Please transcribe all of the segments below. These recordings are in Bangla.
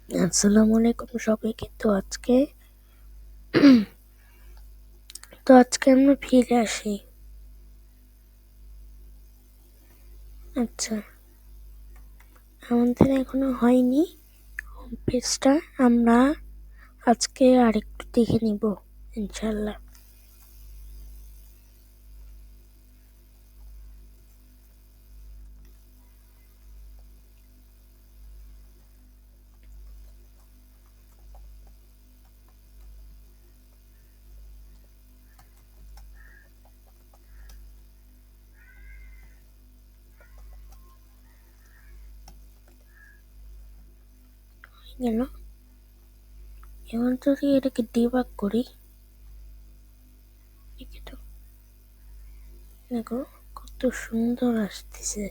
আসসালামু আলাইকুম সবাইকে। তো আজকে আমরা ফিরে আসি। আচ্ছা, আমাদের এখনো হয়নি হোম পেজটা। আমরা আজকে আরেকটু দেখে নিব ইনশাল্লাহ। গেল, এখন যদি এটাকে ডিবাগ করি, দেখি তো, দেখো কত সুন্দর আসতেছে।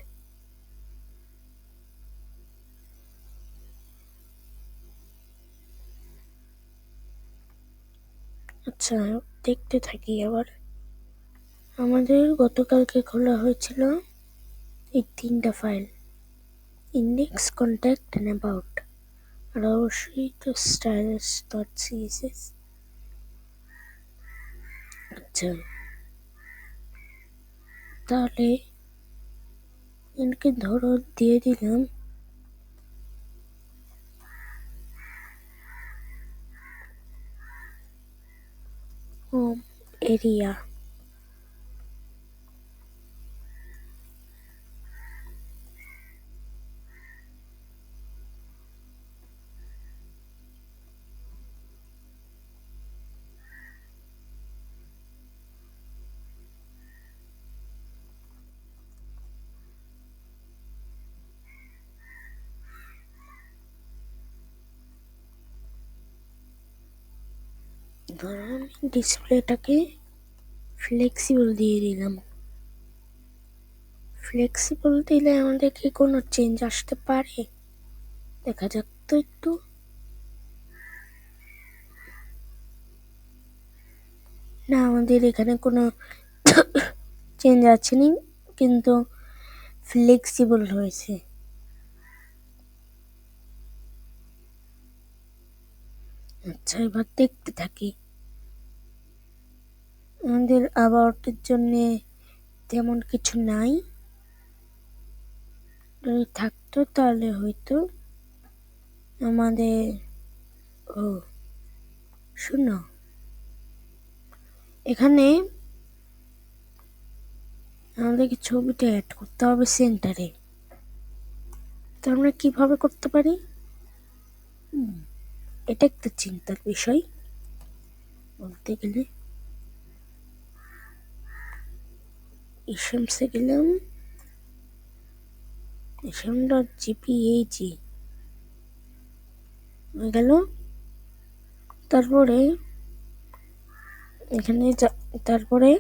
আচ্ছা, দেখতে থাকি আবার। আমাদের গতকালকে খোলা হয়েছিল এই 3টা file: index, contact and about. আর অবশ্যই তো stylus.css। আচ্ছা, তাহলে এনাকে ধরো দিয়ে দিলাম হোম এরিয়া। ধরো আমি ডিসপ্লেটাকে ফ্লেক্সিবল দিয়ে দিলাম। ফ্লেক্সিবল দিলে আমাদের কি কোনো চেঞ্জ আসতে পারে? দেখা যাক তো একটু। না, আমাদের এখানে কোনো চেঞ্জ আসেনি, কিন্তু ফ্লেক্সিবল হয়েছে। আচ্ছা, এবার দেখতে থাকি। আমাদের অ্যাবাউটের জন্য তেমন কিছু নাই। যদি থাকতো তাহলে হয়তো আমাদের, ও শোনো, এখানে আমাদেরকে ছবিটা অ্যাড করতে হবে সেন্টারে। তো আমরা কিভাবে করতে পারি? এটা একটা চিন্তার বিষয় বলতে গেলে। ইসেমসে গেলাম, ism.jpeg হয়ে গেল। তারপরে এখানে তারপরে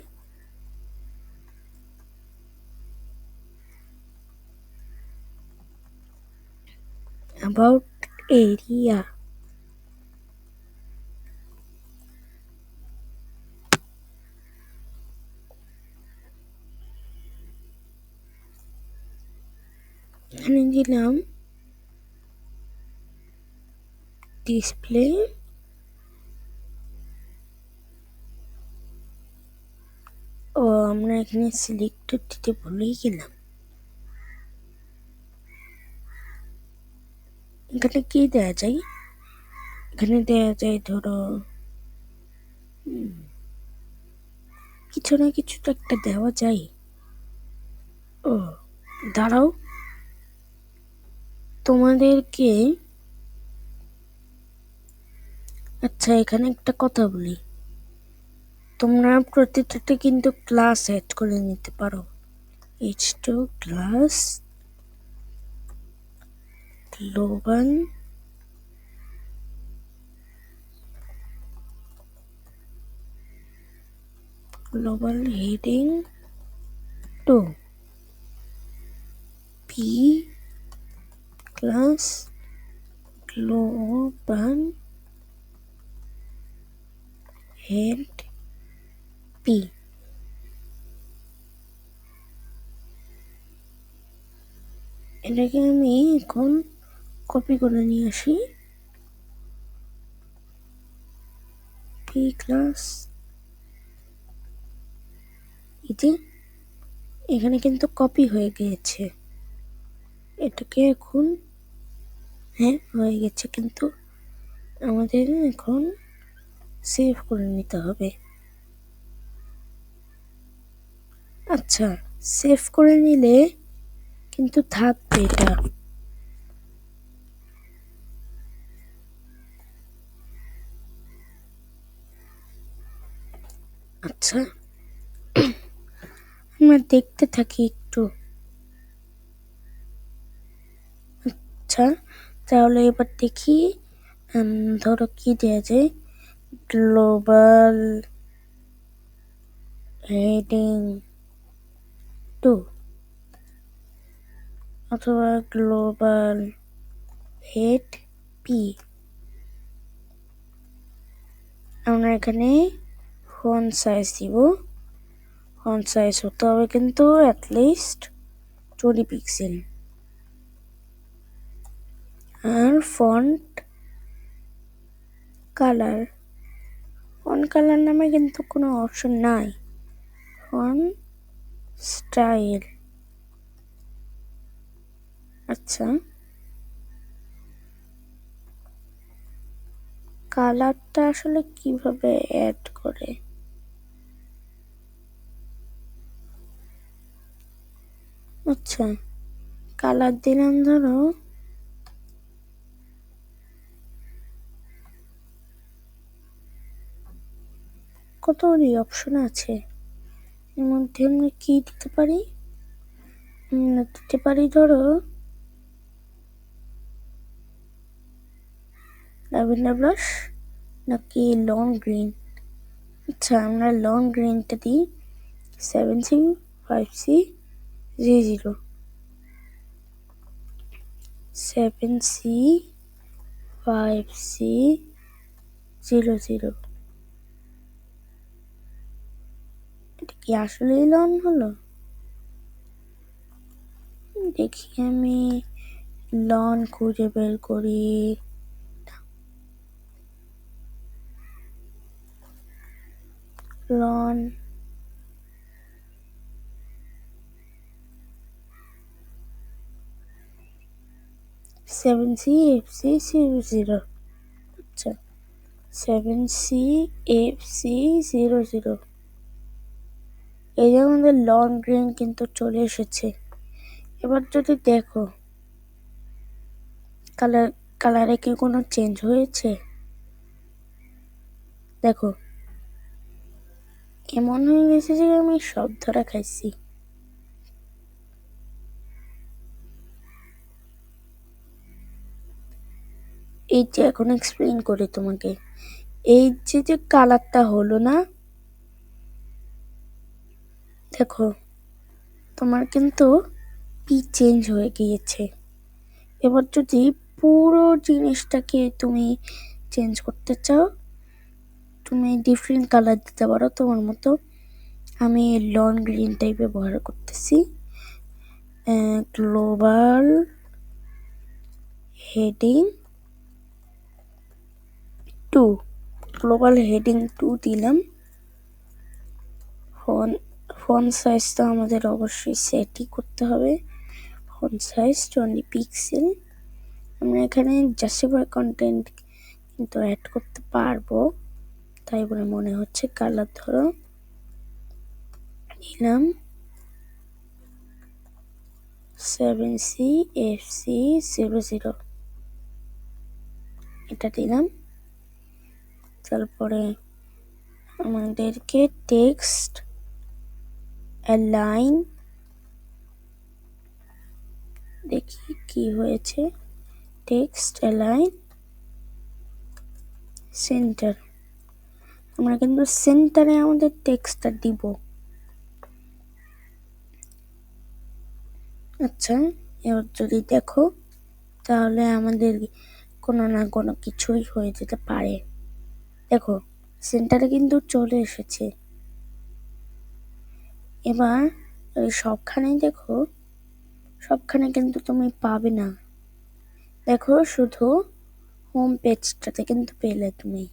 অ্যাবাউট এরিয়া। এখানে দিলাম ডিসপ্লে। ও, আমরা এখানে সিলেক্টর দিতে ভুলেই গেলাম। এখানে কি দেওয়া যায়? এখানে দেওয়া যায় ধরো কিছু না কিছু তো একটা দেওয়া যায়। ও, দাঁড়াও, তোমাদেরকে, আচ্ছা এখানে একটা কথা বলি। তোমরা প্রতিটাতে কিন্তু ক্লাস অ্যাড করে নিতে পারো। h2 class global heading 2 p class global head p। এটাকে আমি এখন কপি করে নিয়ে আসি। কপি ক্লাস, এটি এখানে কিন্তু কপি হয়ে গিয়েছে। এটাকে এখন হ্যাঁ হয়ে গেছে, কিন্তু আমাদের এখন সেভ করে নিতে হবে। আচ্ছা, সেভ করে নিলে কিন্তু থাকবে এটা। আচ্ছা, আমরা দেখতে থাকি একটু। আচ্ছা, তাহলে এবার দেখি ধরো কি দেয়া যায়, গ্লোবাল হেডিং 2 অথবা গ্লোবাল হেড পি। আমরা এখানে ফন্ট সাইজ দিব। ফন্ট সাইজ হতে হবে কিন্তু অ্যাটলিস্ট 20 পিক্সেল। আর ফন্ট কালার, ফন্ট কালার নামে কিন্তু কোনো অপশন নাই। ফন্ট স্টাইল, আচ্ছা কালারটা আসলে কিভাবে অ্যাড করে? আচ্ছা, কালার দিলাম ধরো কতগুলি অপশন আছে, এর মধ্যে আমরা কি দিতে পারি? দিতে পারি ধরো ল্যাভেন্ডার ব্লাশ নাকি লং গ্রিন। আচ্ছা, আমরা লং গ্রিনটা দিই 7C5C00 7C5C00। এটা কি আসলেই লং হলো? দেখি আমি লন খুঁজে বের করি। Loan 7CFC00। আচ্ছা, 7CFC00, এই যে আমাদের লং গ্রিন কিন্তু চলে এসেছে। এবার যদি দেখো কালারে কি কোনো চেঞ্জ হয়েছে? দেখো এমন হয়ে গেছে যে আমি সব ধরা খাইছি। এই যে এখন এক্সপ্লেইন করি তোমাকে, এই যে কালারটা হলো না, দেখো তোমার কিন্তু পি চেঞ্জ হয়ে গিয়েছে। এবার যদি পুরো জিনিসটাকে তুমি চেঞ্জ করতে চাও, তুমি ডিফারেন্ট কালার দিতে পারো তোমার মতো। আমি লন গ্রিনটাই ব্যবহার করতেছি। গ্লোবাল হেডিং 2, গ্লোবাল হেডিং 2 দিলাম। ফন্ট সাইজ তো আমাদের অবশ্যই সেটই করতে হবে। Font size 20 pixel. আমরা এখানে জাস্টিফাই কন্টেন্ট কিন্তু অ্যাড করতে পারবো, তাই বলে মনে হচ্ছে। কালার ধরো দিলাম 7CFC00, এটা দিলাম। তারপরে আমাদেরকে টেক্সট অ্যালাইন, দেখি কি হয়েছে। টেক্সট অ্যালাইন সেন্টার, আমরা কিন্তু সেন্টারে আমাদের টেক্সটটা দিব। আচ্ছা, এবার যদি দেখো তাহলে আমাদের কোনো না কোনো কিছুই হয়ে যেতে পারে। দেখো সেন্টারে কিন্তু চলে এসেছে। এবার সবখানেই দেখো, সবখানে কিন্তু তুমি পাবে না। দেখো শুধু হোম পেজটাতে কিন্তু পেলে তুমি।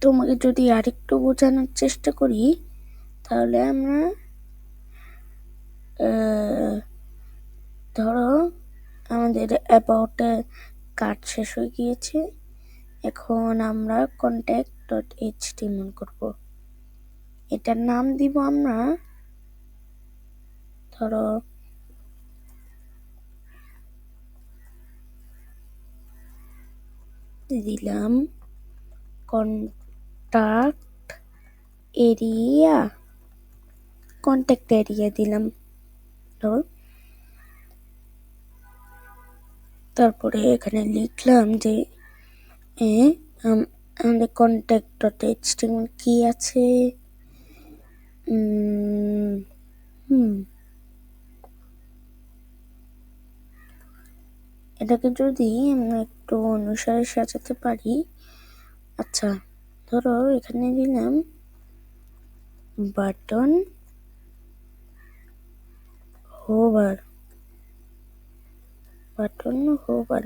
তোমাকে যদি আরেকটু বোঝানোর চেষ্টা করি, তাহলে আমরা ধরো আমাদের অ্যাবাউট কাজ শেষ হয়ে গিয়েছে। এখন আমরা contact.html করব। এটার নাম দিব আমরা ধরো দিলাম কন্টাক্ট এরিয়া, কন্ট্যাক্ট এরিয়া দিলাম ধরো। তারপরে এখানে লিখলাম যে আমাদের contact.html কি আছে। এটাকে যদি আমরা একটু অনুসারে সাজাতে পারি। আচ্ছা, ধরো এখানে দিলাম বাটন হোভার, বাটন হোভার।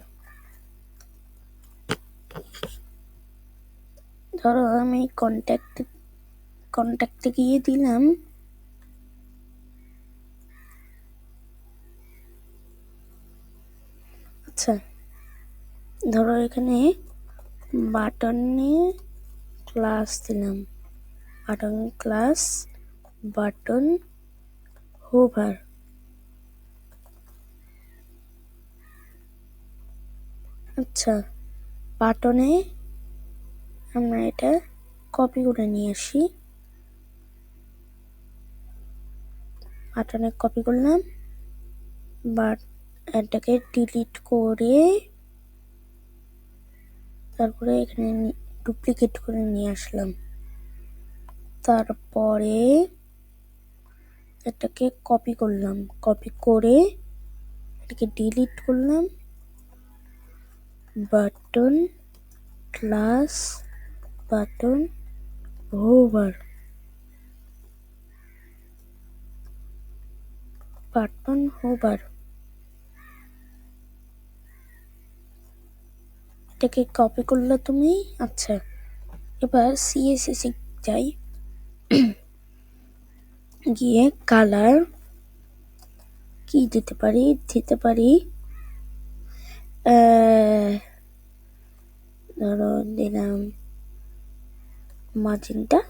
ধরো আমি কন্ট্যাক্টে গিয়ে দিলাম আচ্ছা, ধরো এখানে বাটনে ক্লাস দিলাম, বাটন ক্লাস বাটন হোভার। আচ্ছা, বাটনে আমরা এটা কপি করে নিয়ে আসি, বাটনে কপি করলাম, বাট এটাকে ডিলিট করে তারপরে এখানে ডুপ্লিকেট করে নিয়ে আসলাম। তারপরে এটাকে কপি করলাম, কপি করে এটাকে ডিলিট করলাম, button class button hover, button hover. এটাকে কপি করলে তুমি। আচ্ছা, এবার সিএসএস যাই, গিয়ে কালার কি দিতে পারি, ধরো দিলাম মাজেন্টা।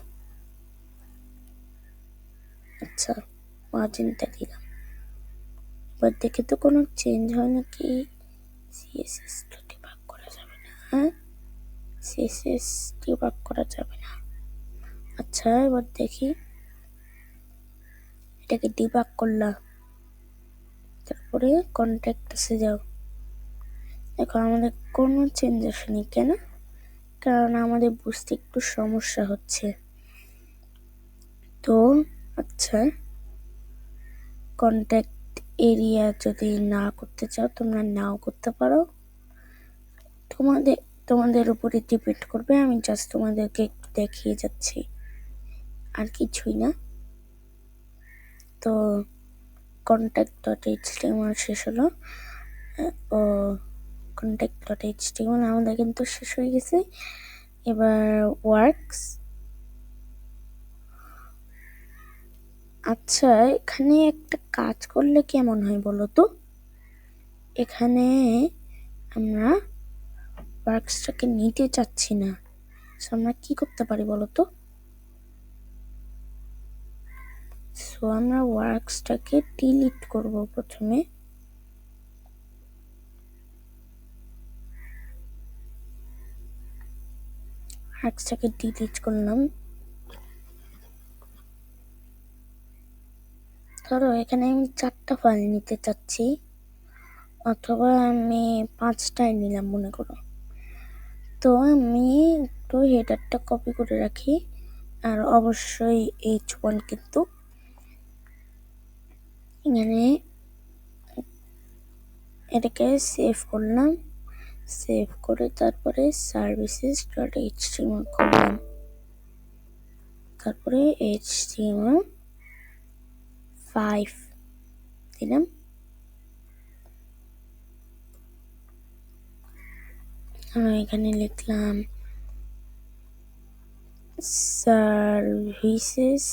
আচ্ছা, মাজেন্টা দিলাম। এবার দেখে তো কোনো চেঞ্জ হয় নাকি। সিএসএস তো ডিবাগ করা যাবে না, হ্যাঁ সিএসএস ডিবাগ করা যাবে না। আচ্ছা, এবার দেখি, এটাকে ডিবাগ করলাম, তারপরে কন্ট্যাক্টসে যাও। দেখো আমাদের কোনো চেঞ্জ আসেনি কেন, কারণ আমাদের বুঝতে একটু সমস্যা হচ্ছে। তো আচ্ছা, কন্ট্যাক্ট এরিয়া যদি না করতে চাও তোমরা নাও করতে পারো, তোমাদের উপরে ডিপেন্ড করবে। আমি জাস্ট তোমাদেরকে একটু দেখিয়ে যাচ্ছি, আর কিছুই না। তো contact.html শেষ হলো। ও contact.html আমাদের কিন্তু শেষ হয়ে গেছে। এবার ওয়ার্কস। আচ্ছা, এখানে একটা কাজ করলে কেমন হয় বলো তো। এখানে আমরা ওয়ার্কসটাকে নিতে চাচ্ছি না, আমরা কি করতে পারি বলো তো। সো আমরা ওয়ার্কসটাকে ডিলিট করব প্রথমে। ওয়ার্কসটাকে ডিলিট করলাম। ধরো এখানে আমি 4টা ফাইল নিতে চাচ্ছি, অথবা আমি 5টাই নিলাম মনে করো। তো আমি একটু হেডারটা কপি করে রাখি, আর অবশ্যই H1 কিন্তু এখানে এটাকে সেভ করলাম, সেভ করে তারপরে services.html করলাম, তারপরে HTML5 দিলাম। এখানে লিখলাম সার্ভিসেস,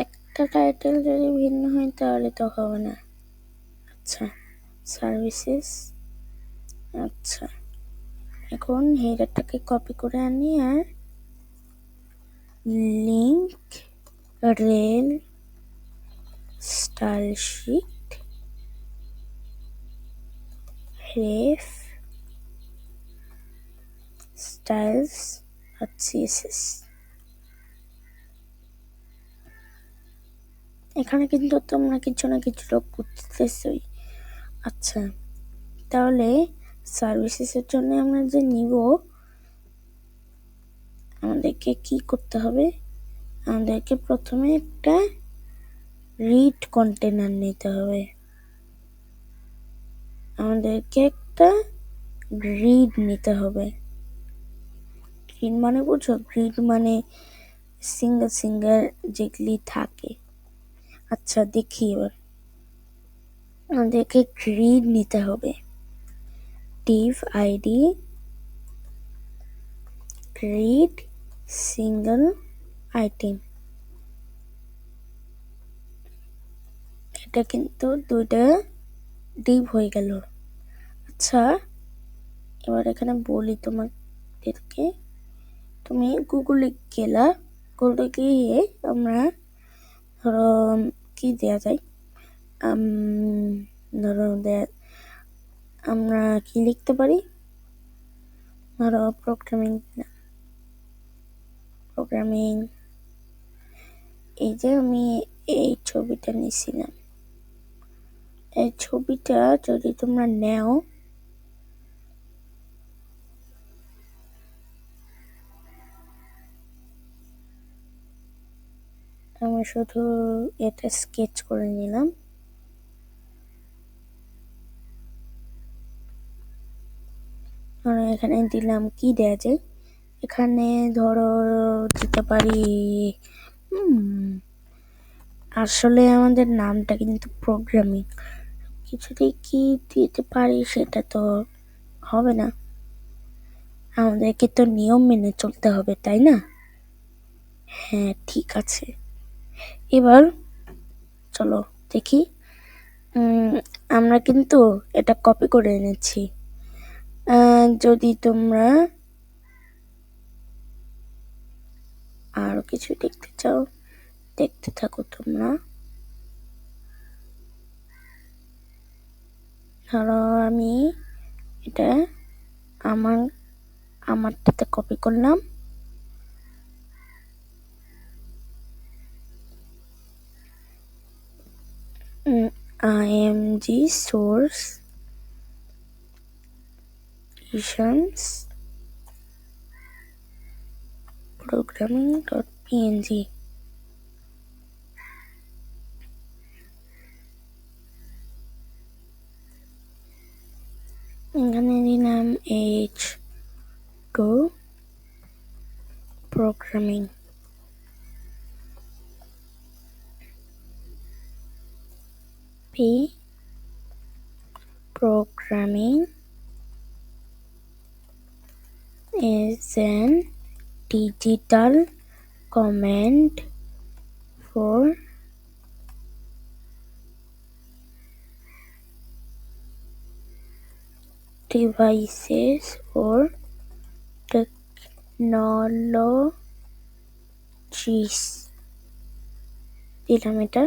একটা টাইটেল যদি ভিন্ন হয় তাহলে তো হবে না। আচ্ছা, সার্ভিসেস। আচ্ছা, এখন হেডারটাকে কপি করে আনি আর লিঙ্ক রেল স্টাইল শিট রেফ স্টাইলস সিএসএস। এখানে কিন্তু তোমরা কিছু না কিছু যোগ করতেছই। আচ্ছা, তাহলে সার্ভিসেসের জন্য আমরা যে নিব, আমাদেরকে কি করতে হবে? আমাদেরকে প্রথমে একটা রিড কন্টেনার নিতে হবে। আমাদেরকে একটা গ্রিড নিতে হবে। গ্রিড মানে বুঝো? গ্রিড মানে সিঙ্গেল সিঙ্গেল যেগুলি থাকে। আচ্ছা, দেখি এবার আমাদেরকে গ্রিড নিতে হবে। div id grid single item, এটা কিন্তু দুইটা ডিভ হয়ে গেল। আচ্ছা, এবার এখানে বলি তোমাদেরকে, তুমি গুগলে গেলা, গুগলে গিয়ে আমরা ধরো কি দেওয়া যায়, ধরো আমরা কি লিখতে পারি, ধরো প্রোগ্রামিং। এই যে আমি এই ছবিটা নিয়েছিলাম, এই ছবিটা যদি তোমরা নেও, আমি শুধু এটা স্কেচ করে নিলাম। এখানে দিলাম কি দেয়া যায়, এখানে ধরো দিতে পারি, আসলে আমাদের নামটা কিন্তু প্রোগ্রামিং, কিছুতেই কি দিতে পারি সেটা তো হবে না, আমাদেরকে তো নিয়ম মেনে চলতে হবে, তাই না? হ্যাঁ, ঠিক আছে। এবার চলো দেখি, আমরা কিন্তু এটা কপি করে এনেছি। যদি তোমরা আরো কিছু দেখতে চাও, দেখতে থাকো তোমরা। ধরো আমি এটা আমারটাতে কপি করলাম, img source editions programming.png, এখানে দিলাম h2 programming, p programming is an digital command for devices or technologies, দিলাম এটা।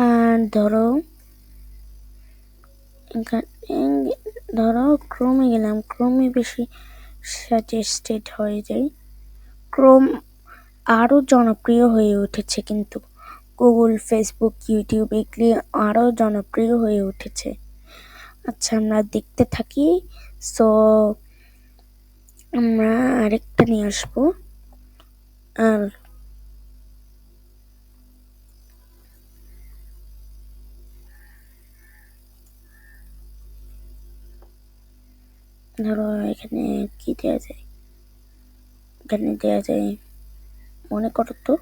আর ধরো ক্রোমে গেলাম, ক্রোমে বেশি সাজেস্টেড হয়ে যায়, ক্রোম আরো জনপ্রিয় হয়ে উঠেছে, কিন্তু গুগল, ফেসবুক, ইউটিউব এগুলি আরো জনপ্রিয় হয়ে উঠেছে। আচ্ছা, আমরা দেখতে থাকি। সো আমরা আরেকটা নিয়ে আসবো, আর ধরো এখানে কি দেওয়া যায়, এখানে দেওয়া যায়, মনে করো তো।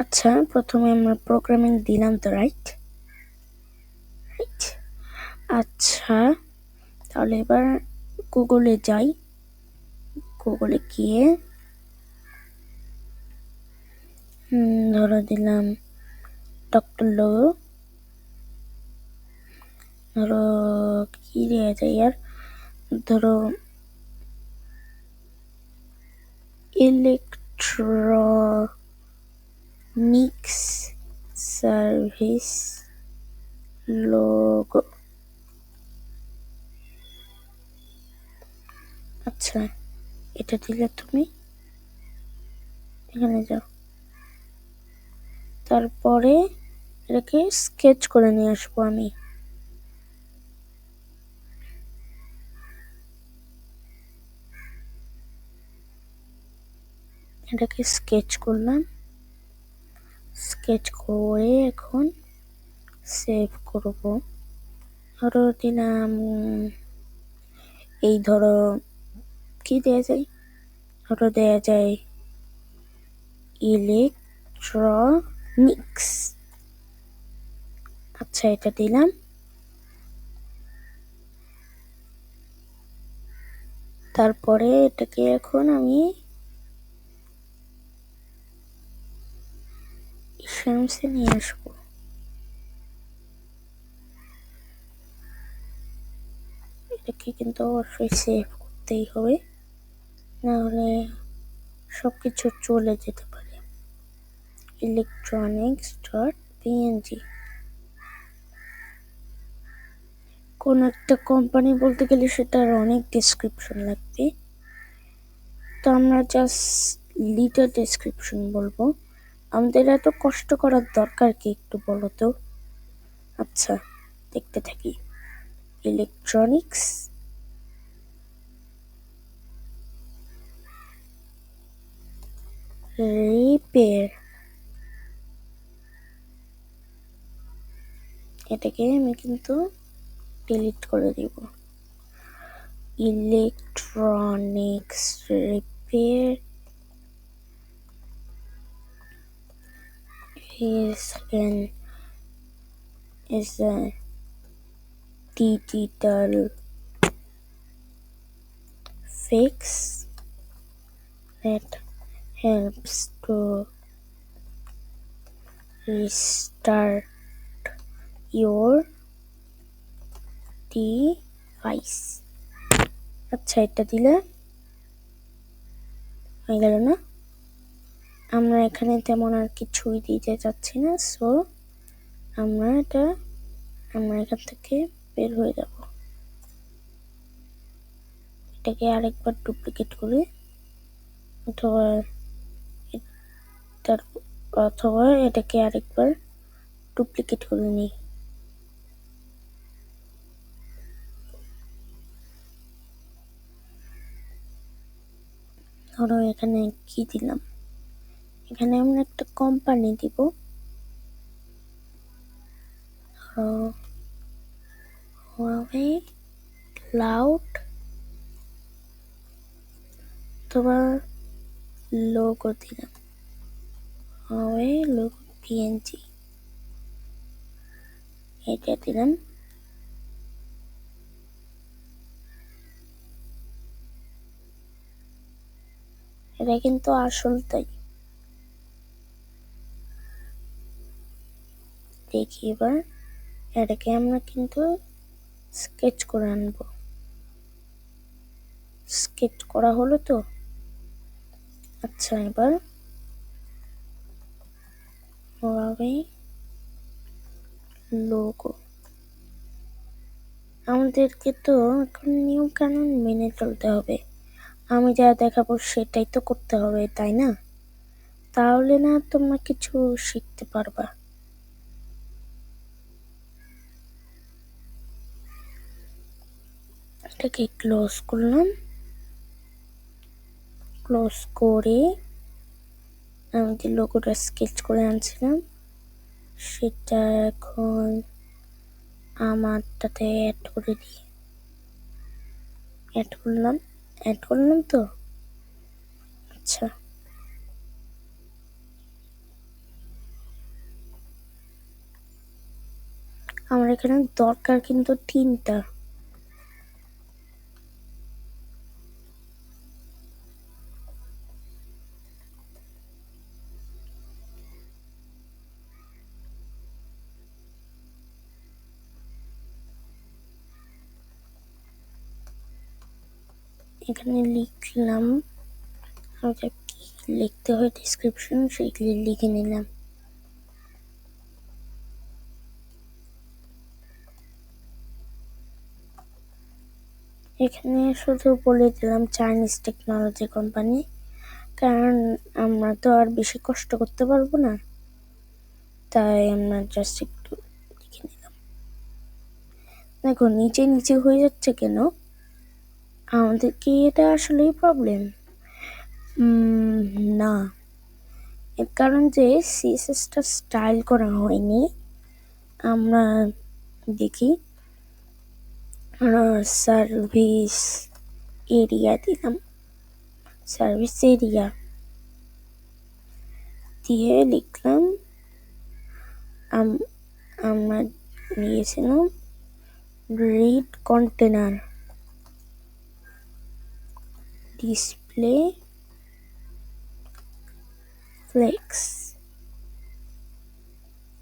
আচ্ছা, প্রথমে আমরা প্রোগ্রামিং দিলাম তো, রাইট। আচ্ছা, তাহলে এবার গুগলে যাই, গুগলে গিয়ে ধরো দিলাম ডক্টর লোগো, ধরো কি দেওয়া যায় আর, ধরো ইলেকট্রনিক্স সার্ভিস লোগো। আচ্ছা, এটা দিলে তুমি এখানে যাও, তারপরে এটাকে স্কেচ করে নিয়ে আসবো আমি। এটাকে স্কেচ করলাম, স্কেচ করে এখন সেভ করব। ধরো দিলাম এই, ধরো কি দেয়া যায়, ধরো দেয়া যায় ইলেকট্রনিক্স। আচ্ছা, এটা দিলাম। তারপরে এটাকে এখন আমি ইসেন্সে নিয়ে আসবো। এটাকে কিন্তু অবশ্যই সেভ করতেই হবে, নাহলে সবকিছু চলে যেতে পারে। electronics.png, কোন একটা কোম্পানি বলতে গেলে সেটার অনেক ডেসক্রিপশন লাগবে, তো আমরা জাস্ট লিটার ডেসক্রিপশন বলবো। আমাদের এত কষ্ট করার দরকার কি, একটু বলো তো। আচ্ছা, দেখতে থাকি। ইলেকট্রনিক্স রিপেয়ার, এটাকে আমি কিন্তু ডিলিট করে দিব। Electronics repair is a digital fix that helps to restart your device. আচ্ছা, এটা দিলে হয়ে গেল না? আমরা এখানে তেমন আর কিছুই দিতে চাচ্ছি না, সো আমরা এখান থেকে বের হয়ে যাব। এটাকে আরেকবার ডুপ্লিকেট করে, অথবা এটাকে আরেকবার ডুপ্লিকেট করে নিই। ধরো এখানে কি দিলাম, এখানে আমরা একটা কোম্পানি দিব, Huawei ক্লাউড, অথবা লোগো দিলাম Huawei লোগো PNG, এটা দিলাম। এটা কিন্তু আসল, তাই দেখি এবার এটাকে আমরা কিন্তু স্কেচ করে আনবো। স্কেচ করা হলো তো। আচ্ছা, এবার Huawei লোগো, আমাদেরকে তো এখন নিয়ম কানুন মেনে চলতে হবে। আমি যা দেখাবো সেটাই তো করতে হবে, তাই না? তাহলে না তোমরা কিছু শিখতে পারবা। এটাকে ক্লোজ করলাম, ক্লোজ করে আমি যে লোগোটা স্কেচ করে আনছিলাম সেটা এখন আমারটাতে অ্যাড করে দিই। অ্যাড করলাম তো। আচ্ছা, আমার এখানে দরকার কিন্তু 3টা। এখানে লিখলাম, আমাকে কি লিখতে হয় ডিসক্রিপশন, সেগুলি লিখে নিলাম। এখানে শুধু বলে দিলাম চাইনিজ টেকনোলজি কোম্পানি, কারণ আমরা তো আর বেশি কষ্ট করতে পারবো না, তাই আমরা জাস্ট একটু লিখে নিলাম। দেখো নিচে নিচে হয়ে যাচ্ছে কেন, আমাদের কি এটা আসলেই প্রবলেম? না, এর কারণ যে সিএসএসটা স্টাইল করা হয়নি। আমরা দেখি সার্ভিস এরিয়া দিলাম, সার্ভিস এরিয়া দিয়ে লিখলাম আমরা নিয়েছিলাম read container display flakes.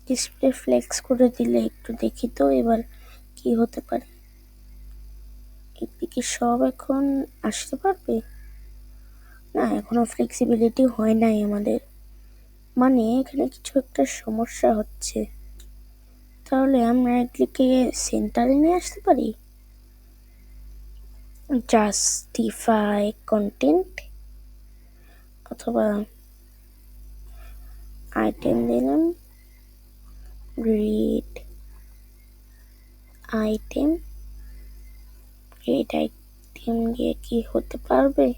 Display flakes করে দিলে একটু দেখি তো এবার কি হতে পারে। এদিকে সব এখন আসতে পারবে না, এখনো ফ্লেক্সিবিলিটি হয় নাই আমাদের, মানে এখানে কিছু একটা সমস্যা হচ্ছে। তাহলে আমরা এগুলিকে সেন্টারে নিয়ে আসতে পারি। জাস্টিফাই কন্টেন্ট অথবা আইটেম দিলাম রিড আইটেম। রিড আইটেম দিয়ে কি হতে পারবে?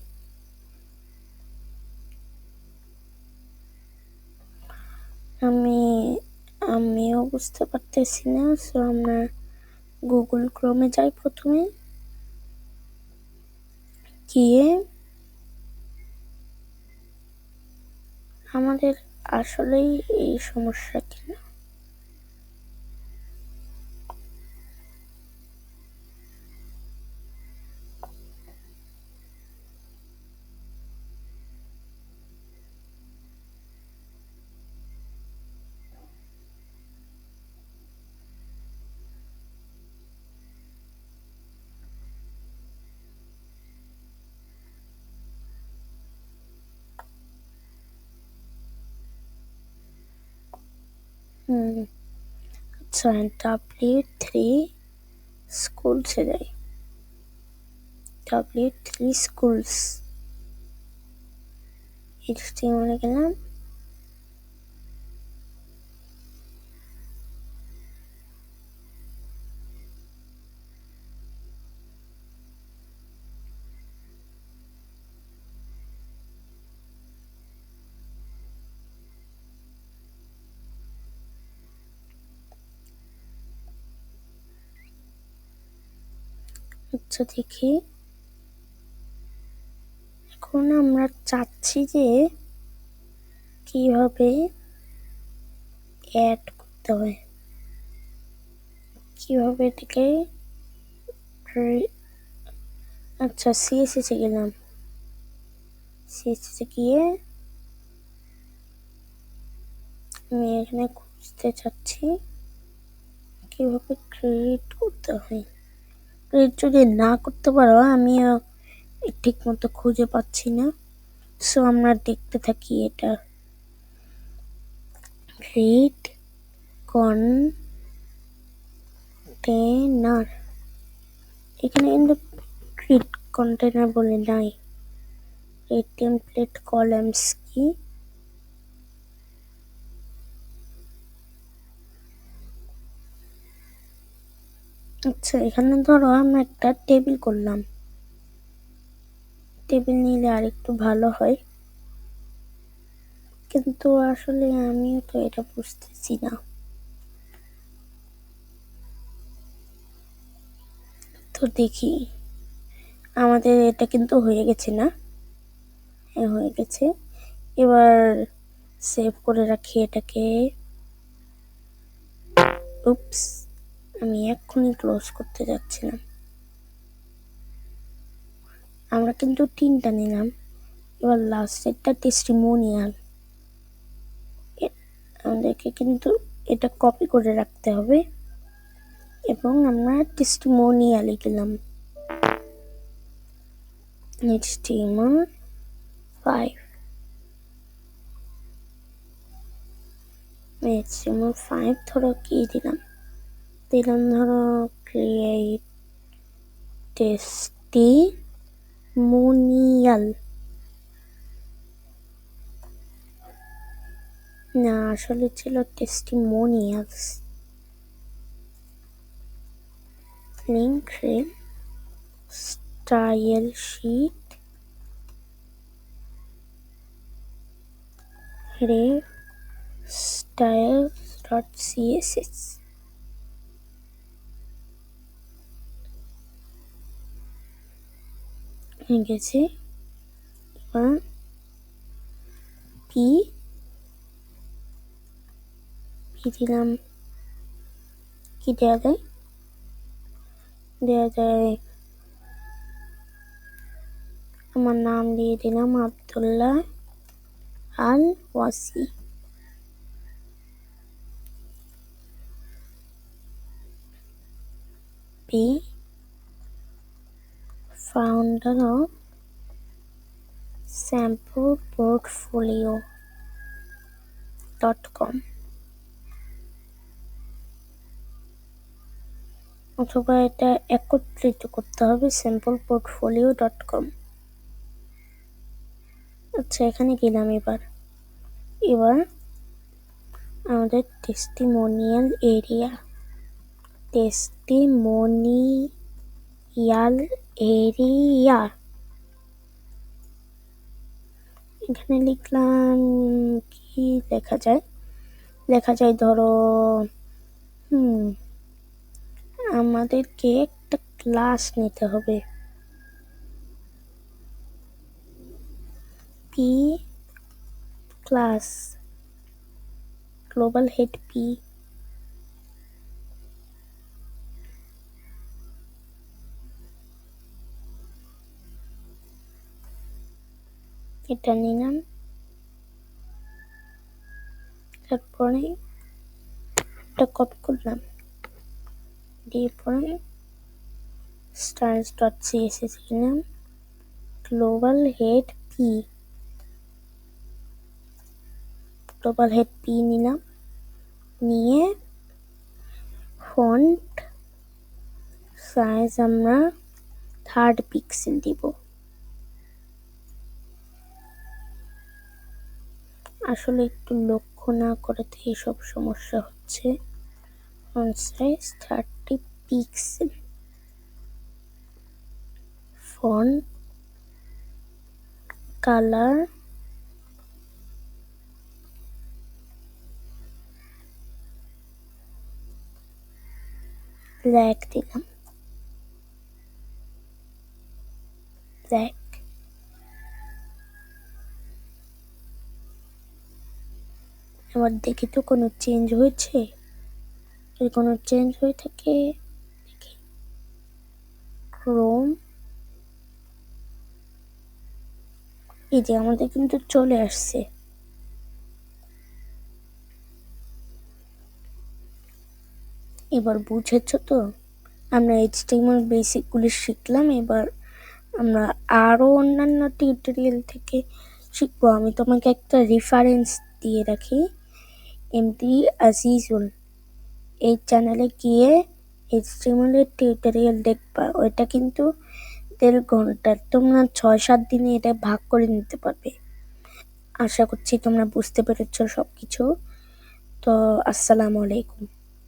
আমিও বুঝতে পারতেছি না। সো আমরা গুগল ক্রোমে যাই প্রথমে, গিয়ে আমাদের আসলেই এই সমস্যা কিনা আচ্ছা W3 স্কুলসে যাই। W3 স্কুলস HTML গেলাম, আচ্ছা দেখি। এখন আমরা চাচ্ছি যে কিভাবে অ্যাড করতে হয়, কিভাবে এটাকে আচ্ছা CSS এ গেলাম, CSS এ গিয়ে আমি এখানে খুঁজতে চাচ্ছি কিভাবে ক্রিয়েট করতে হয়। ক্রিয়েট যদি না করতে পারো, আমিও ঠিক মতো খুঁজে পাচ্ছি না। সো আমরা দেখতে থাকি এটা। ক্রিয়েট কন্টেনার, এখানে কিন্তু ক্রিয়েট কন্টেনার বলে নাই। এই টেমপ্লেট কলামস কি? আচ্ছা এখানে ধরো আমরা একটা টেবিল করলাম, টেবিল নিলে আর একটু ভালো হয়, কিন্তু আসলে আমিও তো এটা বুঝতেছি না। তো দেখি, আমাদের এটা কিন্তু হয়ে গেছে না? হ্যাঁ হয়ে গেছে। এবার সেভ করে রাখি এটাকে। উপস, আমি এক্ষুনি ক্লোজ করতে যাচ্ছিলাম। আমরা কিন্তু 3টা নিলাম, এবার লাস্টেরটা টেস্টিমোনিয়াল। আমাদেরকে কিন্তু এটা কপি করে রাখতে হবে এবং আমরা টেস্টিমোনিয়ালে গেলাম। HTML5 HTML5 ধরো কি দিলাম ধরো ক্রিয়েট টেস্টিমোনিয়াল। না, আসলে ছিল testimonials. Link rel style sheet রে styles.css হয়ে গেছে। এবার পি দিলাম, কি দেওয়া যায় আমার নাম দিয়ে দিলাম আব্দুল্লাহ আল ওয়াসি। পি founder of sampleportfolio.com অথবা এটা একত্রিত করতে হবে sampleportfolio.com। আচ্ছা, এখানে গেলাম। এবার আমাদের টেস্টিমোনিয়াল এরিয়া এখানে লিখলাম, কি লেখা যায় ধরো আমাদেরকে একটা ক্লাস নিতে হবে। P class global head P. এটা নিলাম, তারপরে এটা কপি করলাম, দিয়ে পরে styles.css নিলাম, গ্লোবাল হেড পি নিলাম, নিয়ে ফন্ট সাইজ আমরা 3 পিক্সেল দিব। আসলে একটু লক্ষ্য না করাতে এইসব সমস্যা হচ্ছে। Font size 30 pixel, font colour black দিলাম, ব্ল্যাক। এবার দেখি তো কোনো চেঞ্জ হয়েছে। যদি কোনো চেঞ্জ হয়ে থাকে দেখি, ক্রোম, এই যে আমাদের কিন্তু চলে আসছে। এবার বুঝেছো তো? আমরা HTML বেসিক গুলি শিখলাম। এবার আমরা আরো অন্যান্য টিউটোরিয়াল থেকে শিখবো। আমি তোমাকে একটা রেফারেন্স দিয়ে রাখি, এমডি আজিজুল। এই চ্যানেলে গিয়ে HTML এর টিউটোরিয়াল দেখবা। ওইটা কিন্তু 1.5 ঘন্টার, তোমরা 6-7 দিনে এটা ভাগ করে নিতে পারবে। আশা করছি তোমরা বুঝতে পেরেছো সবকিছু। তো আসসালামু আলাইকুম।